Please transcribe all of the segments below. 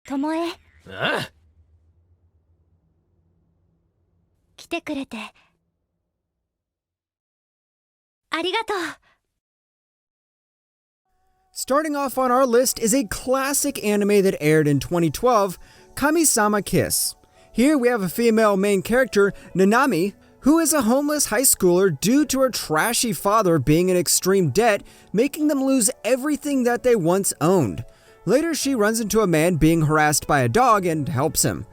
ともえ、ああ、来てくれてありがとう。 Starting off on our list is a classic anime that aired in 2012, KAMISAMA Kiss. Here we have a female main character, Nanami, who is a homeless high schooler due to her trashy father being in extreme debt, making them lose everything that they once owned. Later, she runs into a man being harassed by a dog and helps him.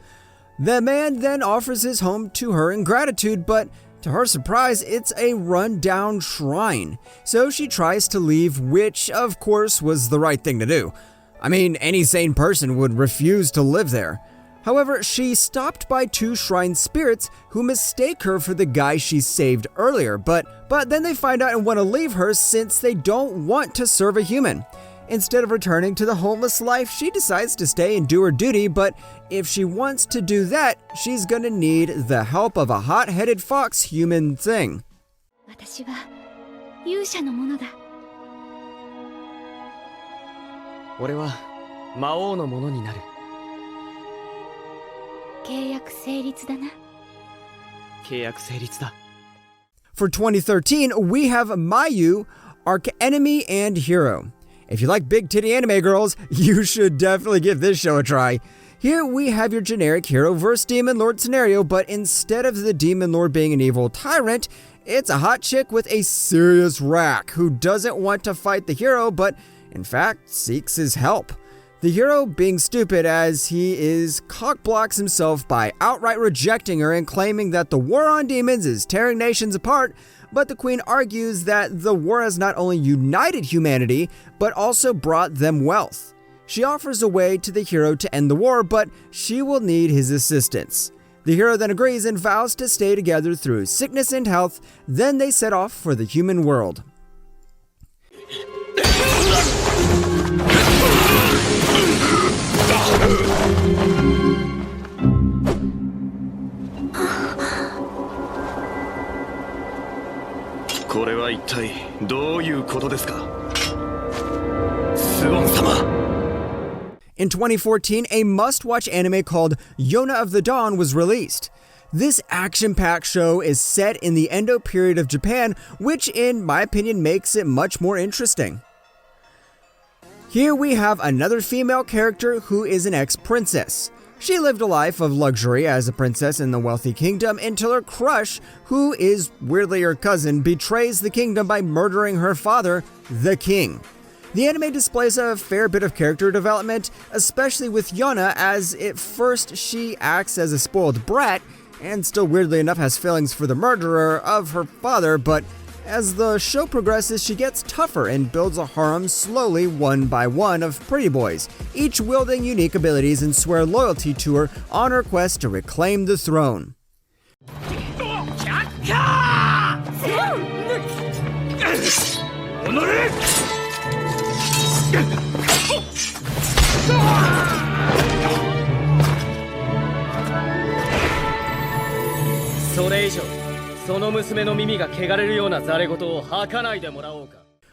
The man then offers his home to her in gratitude, but to her surprise, it's a run-down shrine. So she tries to leave, which, of course, was the right thing to do. I mean, any sane person would refuse to live there. However, she's stopped by two shrine spirits who mistake her for the guy she saved earlier, but then they find out and want to leave her since they don't want to serve a human. Instead of returning to the homeless life, she decides to stay and do her duty, but if she wants to do that, she's gonna need the help of a hot-headed fox human thing. 私は勇者のものだ。俺は魔王のものになる。契約成立だな。契約成立だ。 For 2013, we have Mayu, Arch Enemy and Hero. If you like big titty anime girls, you should definitely give this show a try. Here we have your generic hero versus demon lord scenario, but instead of the demon lord being an evil tyrant, it's a hot chick with a serious rack who doesn't want to fight the hero, but in fact seeks his help. The hero, being stupid as he is, cockblocks himself by outright rejecting her and claiming that the war on demons is tearing nations apart, but the queen argues that the war has not only united humanity, but also brought them wealth. She offers a way to the hero to end the war, but she will need his assistance. The hero then agrees and vows to stay together through sickness and health, then they set off for the human world. In 2014, a must-watch anime called YONA of the Dawn was released. This action-packed show is set in the Edo period of Japan, which in my opinion makes it much more interesting. Here we have another female character who is an ex-princess. She lived a life of luxury as a princess in the wealthy kingdom until her crush, who is weirdly her cousin, betrays the kingdom by murdering her father, the king. The anime displays a fair bit of character development, especially with Yona, as at first she acts as a spoiled brat and still weirdly enough has feelings for the murderer of her father, but as the show progresses, she gets tougher and builds a harem slowly one by one of pretty boys, each wielding unique abilities and swear loyalty to her on her quest to reclaim the throne.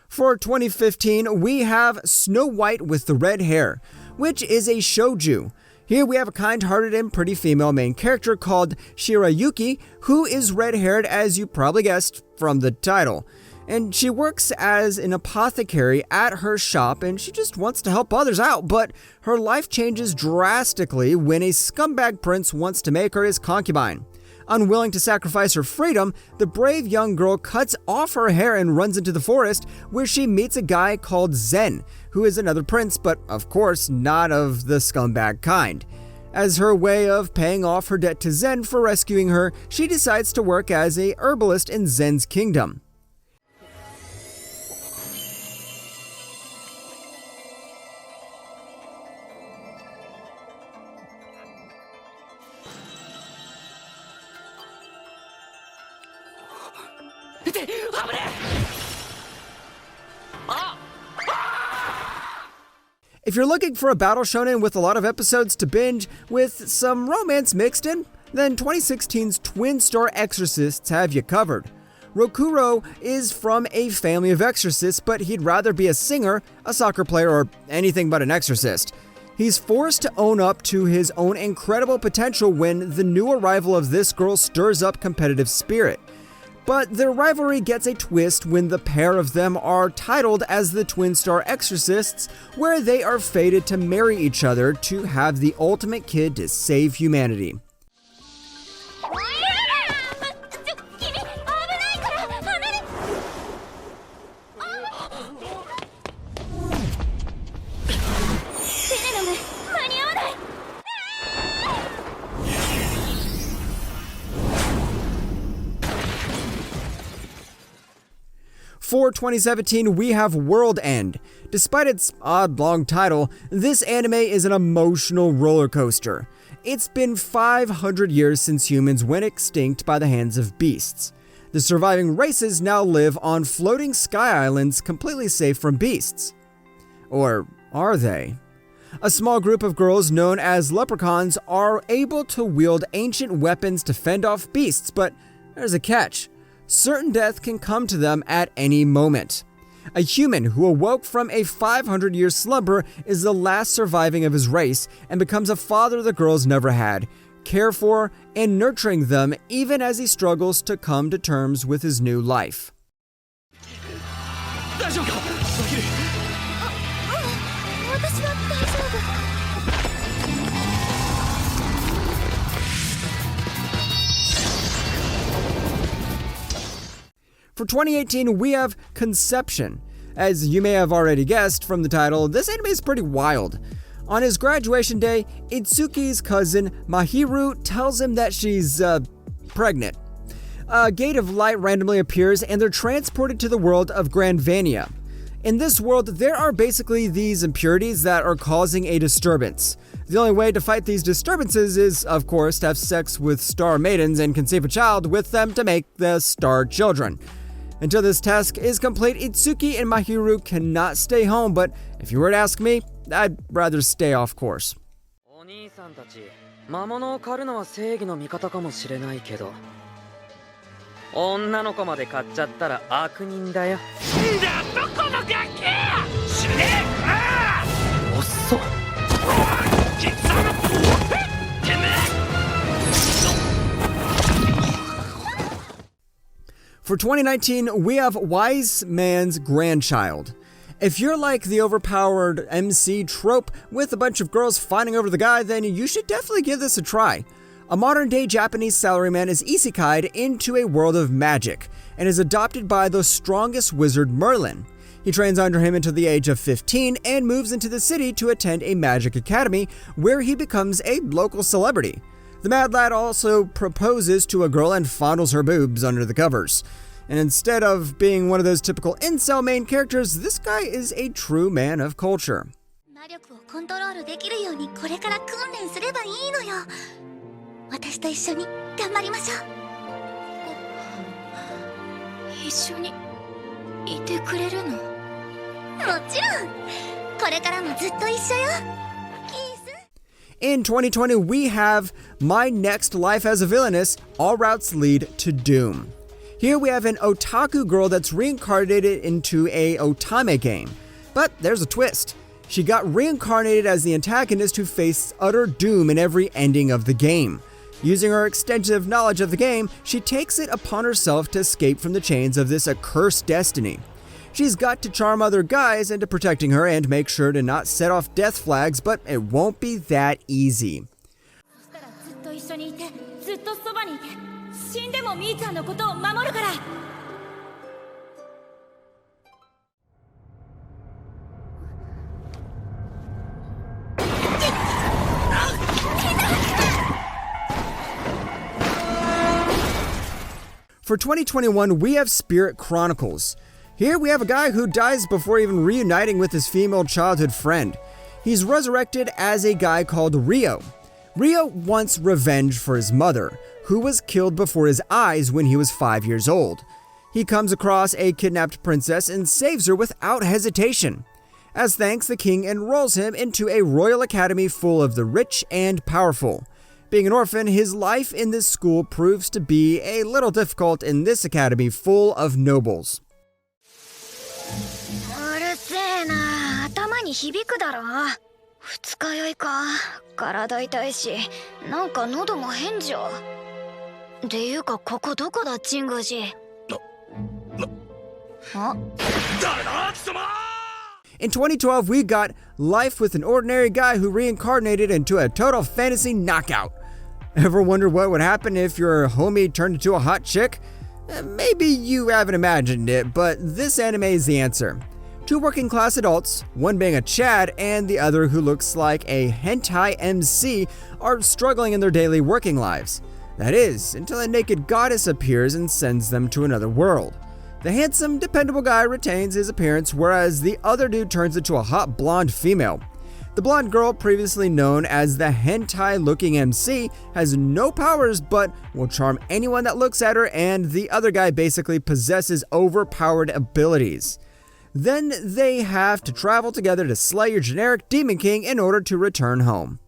For 2015, we have Snow White with the red hair, which is a shouju. Here we have a kind-hearted and pretty female main character called Shirayuki, who is red-haired as you probably guessed from the title. And she works as an apothecary at her shop and she just wants to help others out, but her life changes drastically when a scumbag prince wants to make her his concubine. Unwilling to sacrifice her freedom, the brave young girl cuts off her hair and runs into the forest, where she meets a guy called Zen, who is another prince, but of course not of the scumbag kind. As her way of paying off her debt to Zen for rescuing her, she decides to work as a herbalist in Zen's kingdom. If you're looking for a battle shonen with a lot of episodes to binge with some romance mixed in, then 2016's twin star EXORCISTS have you covered. Rokuro is from a family of exorcists, but he'd rather be a singer, a soccer player, or anything but an exorcist. He's forced to own up to his own incredible potential when the new arrival of this girl stirs up competitive spirit. But their rivalry gets a twist when the pair of them are titled as the twin star exorcists, where they are fated to marry each other to have the ultimate kid to save humanity. For 2017, we have WORLDEND. Despite its odd long title, this anime is an emotional roller coaster. It's been 500 years since humans went extinct by the hands of beasts. The surviving races now live on floating sky islands completely safe from beasts. Or are they? A small group of girls known as leprechauns are able to wield ancient weapons to fend off beasts, but there's a catch. Certain death can come to them at any moment. A human who awoke from a 500-year slumber is the last surviving of his race and becomes a father the girls never had, care for and nurturing them even as he struggles to come to terms with his new life. For 2018, we have Conception. As you may have already guessed from the title, this anime is pretty wild. On his graduation day, Itsuki's cousin Mahiru tells him that she's, pregnant. A gate of light randomly appears and they're transported to the world of Grandvania. In this world, there are basically these impurities that are causing a disturbance. The only way to fight these disturbances is, of course, to have sex with star maidens and conceive a child with them to make the star children. Until this task is complete, Itsuki and Mahiru cannot stay home, but if you were to ask me, I'd rather stay off course. For 2019, we have Wise Man's Grandchild. If you're like the overpowered MC trope with a bunch of girls fighting over the guy, then you should definitely give this a try. A modern-day Japanese salaryman is isekai'd into a world of magic and is adopted by the strongest wizard Merlin. He trains under him until the age of 15 and moves into the city to attend a magic academy where he becomes a local celebrity. The mad lad also proposes to a girl and fondles her boobs under the covers. And instead of being one of those typical incel main characters, this guy is a true man of culture. In 2020, we have My Next Life as a Villainess, All Routes Lead to Doom. Here we have an otaku girl that's reincarnated into a otame game. But there's a twist. She got reincarnated as the antagonist who faced utter doom in every ending of the game. Using her extensive knowledge of the game, she takes it upon herself to escape from the chains of this accursed destiny. She's got to charm other guys into protecting her and make sure to not set off death flags, but it won't be that easy. For 2021, we have Spirit Chronicles. Here we have a guy who dies before even reuniting with his female childhood friend. He's resurrected as a guy called Ryo. Ryo wants revenge for his mother, who was killed before his eyes when he was 5 years old. He comes across a kidnapped princess and saves her without hesitation. As thanks, the king enrolls him into a royal academy full of the rich and powerful. Being an orphan, his life in this school proves to be a little difficult in this academy full of nobles. 二日酔いか。体痛いし、なんか喉も変じゃ。っていうかここどこだ、チングジ。あ、誰だ貴様。 In 2012, we got Life with an Ordinary Guy Who Reincarnated into a Total Fantasy Knockout. Ever wonder what would happen if your homie turned into a hot chick? Maybe you haven't imagined it, but this anime is the answer. Two working class adults, one being a Chad and the other who looks like a hentai MC, are struggling in their daily working lives. That is, until a naked goddess appears and sends them to another world. The handsome, dependable guy retains his appearance, whereas the other dude turns into a hot blonde female. The blonde girl, previously known as the hentai-looking MC, has no powers but will charm anyone that looks at her, and the other guy basically possesses overpowered abilities. Then they have to travel together to slay your generic Demon King in order to return home.